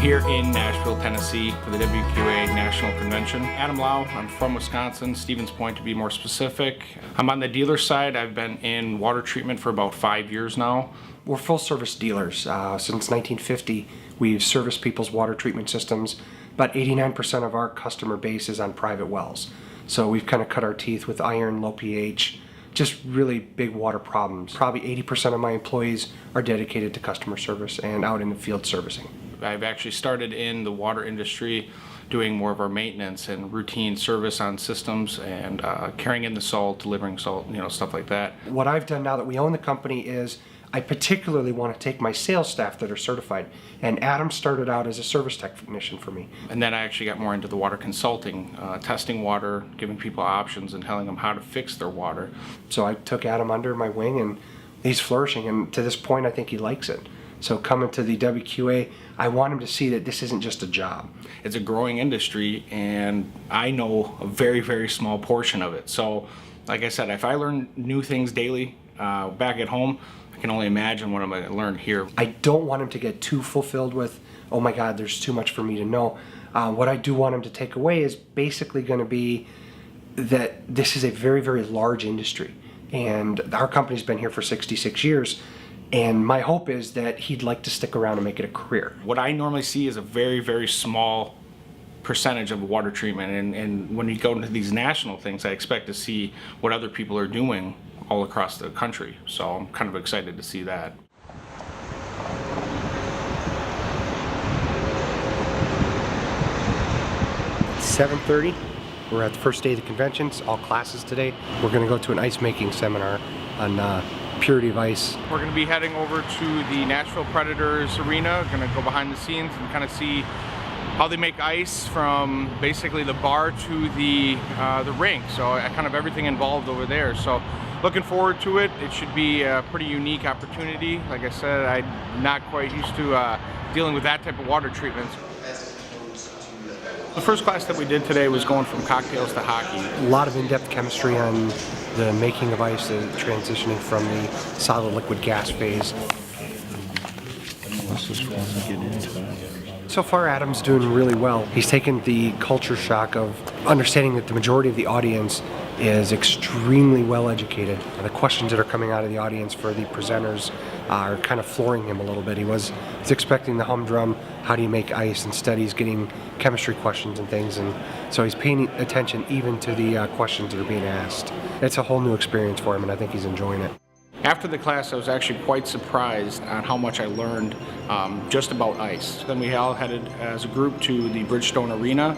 here in Nashville, Tennessee for the WQA National Convention. Adam Lau, I'm from Wisconsin, Stevens Point to be more specific. I'm on the dealer side. I've been in water treatment for about 5 years now. We're full service dealers. Since 1950, we've serviced people's water treatment systems. About 89% of our customer base is on private wells. So we've kind of cut our teeth with iron, low pH, just really big water problems. Probably 80% of my employees are dedicated to customer service and out in the field servicing. I've actually started in the water industry doing more of our maintenance and routine service on systems and carrying in the salt, delivering salt, stuff like that. What I've done now that we own the company is I particularly want to take my sales staff that are certified, and Adam started out as a service technician for me. And then I actually got more into the water consulting, testing water, giving people options and telling them how to fix their water. So I took Adam under my wing and he's flourishing, and to this point I think he likes it. So coming to the WQA, I want him to see that this isn't just a job. It's a growing industry and I know a very, very small portion of it. So like I said, if I learn new things daily back at home, I can only imagine what I'm going to learn here. I don't want him to get too fulfilled with, oh my God, there's too much for me to know. What I do want him to take away is basically going to be that this is a very, very large industry. And our company's been here for 66 years. And my hope is that he'd like to stick around and make it a career. What I normally see is a very, very small percentage of water treatment. And when you go into these national things, I expect to see what other people are doing all across the country. So I'm kind of excited to see that. It's 7:30. We're at the first day of the convention. It's all classes today. We're going to go to an ice making seminar on purity of ice. We're going to be heading over to the Nashville Predators arena. We're going to go behind the scenes and kind of see how they make ice from basically the bar to the rink. So kind of everything involved over there. So looking forward to it. It should be a pretty unique opportunity. Like I said, I'm not quite used to dealing with that type of water treatments. The first class that we did today was going from cocktails to hockey. A lot of in-depth chemistry on the making of ice, the transitioning from the solid liquid gas phase. So far Adam's doing really well. He's taken the culture shock of understanding that the majority of the audience is extremely well educated. The questions that are coming out of the audience for the presenters are kind of flooring him a little bit. He's expecting the humdrum, how do you make ice? Instead he's getting chemistry questions and things, and so he's paying attention even to the questions that are being asked. It's a whole new experience for him and I think he's enjoying it. After the class, I was actually quite surprised on how much I learned just about ice. Then we all headed as a group to the Bridgestone Arena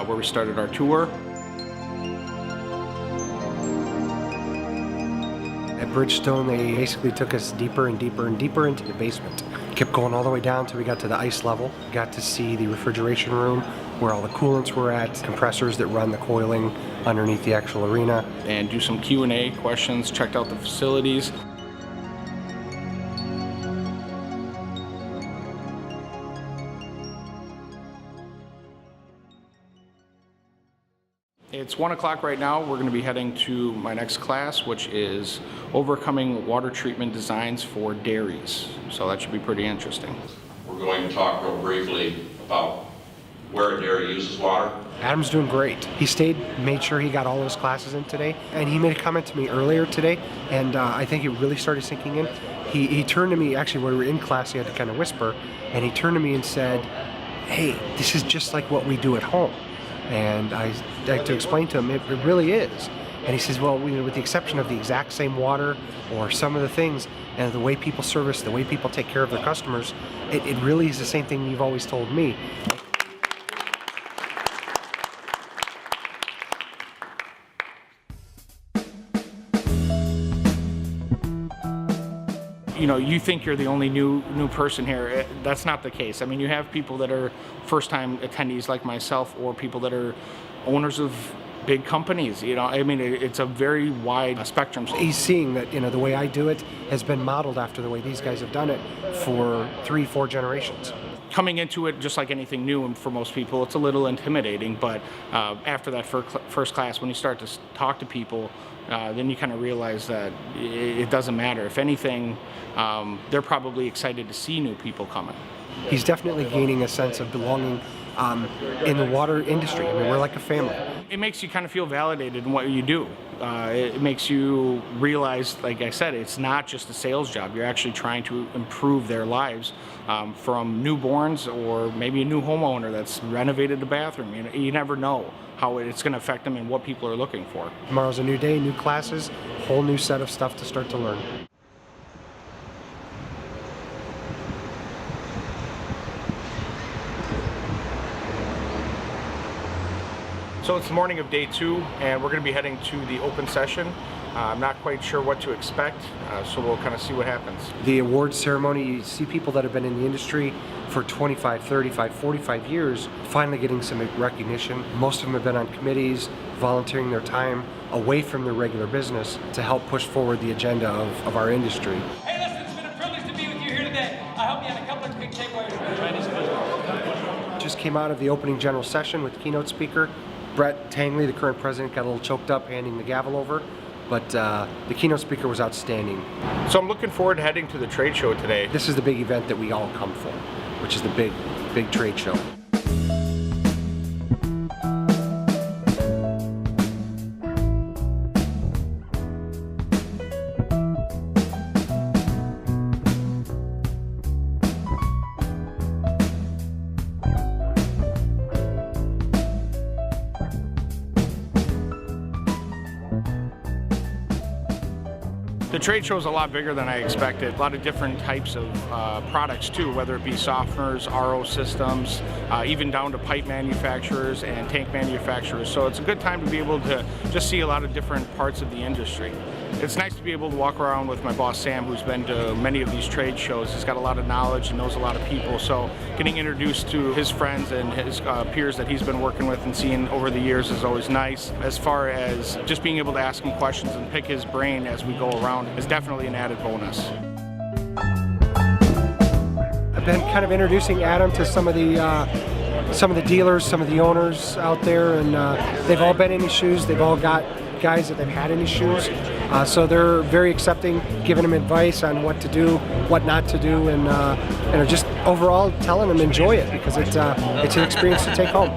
where we started our tour. At Bridgestone, they basically took us deeper and deeper and deeper into the basement. Kept going all the way down till we got to the ice level. Got to see the refrigeration room where all the coolants were at, compressors that run the coiling underneath the actual arena. And do some Q&A questions, checked out the facilities. It's 1 o'clock right now. We're going to be heading to my next class, which is overcoming water treatment designs for dairies. So that should be pretty interesting. We're going to talk real briefly about where a dairy uses water. Adam's doing great. He stayed, made sure he got all of his classes in today, and he made a comment to me earlier today, and I think it really started sinking in. He turned to me, actually when we were in class, he had to kind of whisper, and he turned to me and said, hey, this is just like what we do at home. And I had to explain to him, it really is. And he says, well, with the exception of the exact same water or some of the things and the way people service, the way people take care of their customers, it really is the same thing you've always told me. You think you're the only new person here. That's not the case. I mean, you have people that are first-time attendees like myself, or people that are owners of big companies. I mean, it's a very wide spectrum. He's seeing that, the way I do it has been modeled after the way these guys have done it for 3-4 generations. Coming into it, just like anything new, and for most people, it's a little intimidating, but after that first class, when you start to talk to people, then you kind of realize that it doesn't matter. If anything, they're probably excited to see new people coming. he's definitely gaining a sense of belonging in the water industry. I mean, we're like a family. It makes you kind of feel validated in what you do. It makes you realize, like I said, it's not just a sales job. You're actually trying to improve their lives, from newborns or maybe a new homeowner that's renovated the bathroom. You never know how it's going to affect them and what people are looking for. Tomorrow's a new day, new classes, whole new set of stuff to start to learn. So it's the morning of day 2, and we're going to be heading to the open session. I'm not quite sure what to expect, so we'll kind of see what happens. The awards ceremony, you see people that have been in the industry for 25, 35, 45 years finally getting some recognition. Most of them have been on committees, volunteering their time away from their regular business to help push forward the agenda of our industry. Hey, listen, it's been a privilege to be with you here today. I hope you have a couple of quick takeaways. Just came out of the opening general session with the keynote speaker. Brett Tangley, the current president, got a little choked up handing the gavel over, but the keynote speaker was outstanding. So I'm looking forward to heading to the trade show today. This is the big event that we all come for, which is the big trade show. The trade show is a lot bigger than I expected. A lot of different types of products too, whether it be softeners, RO systems, even down to pipe manufacturers and tank manufacturers. So it's a good time to be able to just see a lot of different parts of the industry. It's nice to be able to walk around with my boss Sam, who's been to many of these trade shows. He's got a lot of knowledge and knows a lot of people, so getting introduced to his friends and his peers that he's been working with and seeing over the years is always nice. As far as just being able to ask him questions and pick his brain as we go around is definitely an added bonus. I've been kind of introducing Adam to some of the dealers, some of the owners out there, and they've all been in his shoes. They've all got guys that they've had in his shoes, so they're very accepting, giving them advice on what to do, what not to do, and are just overall telling them enjoy it because it's an experience to take home.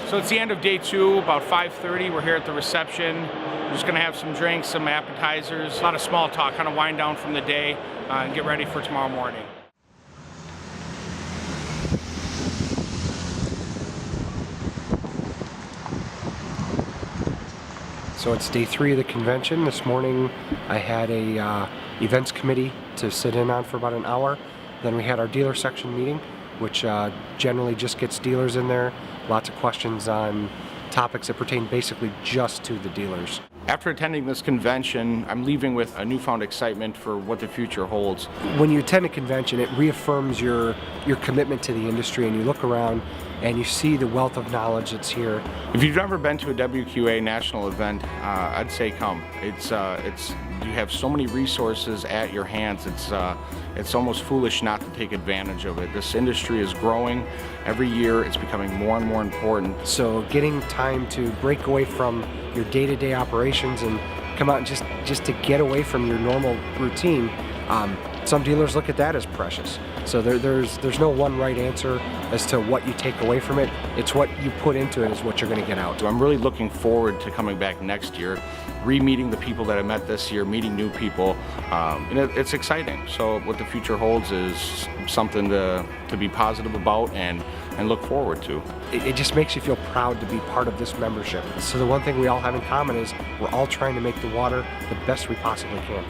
So it's the end of day 2, about 5:30. We're here at the reception. We're just gonna have some drinks, some appetizers, a lot of small talk, kind of wind down from the day and get ready for tomorrow morning. So it's day 3 of the convention. This morning I had a events committee to sit in on for about an hour. Then we had our dealer section meeting, which generally just gets dealers in there. Lots of questions on topics that pertain basically just to the dealers. After attending this convention, I'm leaving with a newfound excitement for what the future holds. When you attend a convention, it reaffirms your commitment to the industry, and you look around and you see the wealth of knowledge that's here. If you've never been to a WQA national event, I'd say come. You have so many resources at your hands. It's almost foolish not to take advantage of it. This industry is growing every year. It's becoming more and more important. So getting time to break away from your day-to-day operations and come out and just to get away from your normal routine. Some dealers look at that as precious. So there's no one right answer as to what you take away from it. It's what you put into it is what you're going to get out. So I'm really looking forward to coming back next year, re-meeting the people that I met this year, meeting new people, and it's exciting. So what the future holds is something to be positive about and look forward to. It just makes you feel proud to be part of this membership. So the one thing we all have in common is we're all trying to make the water the best we possibly can.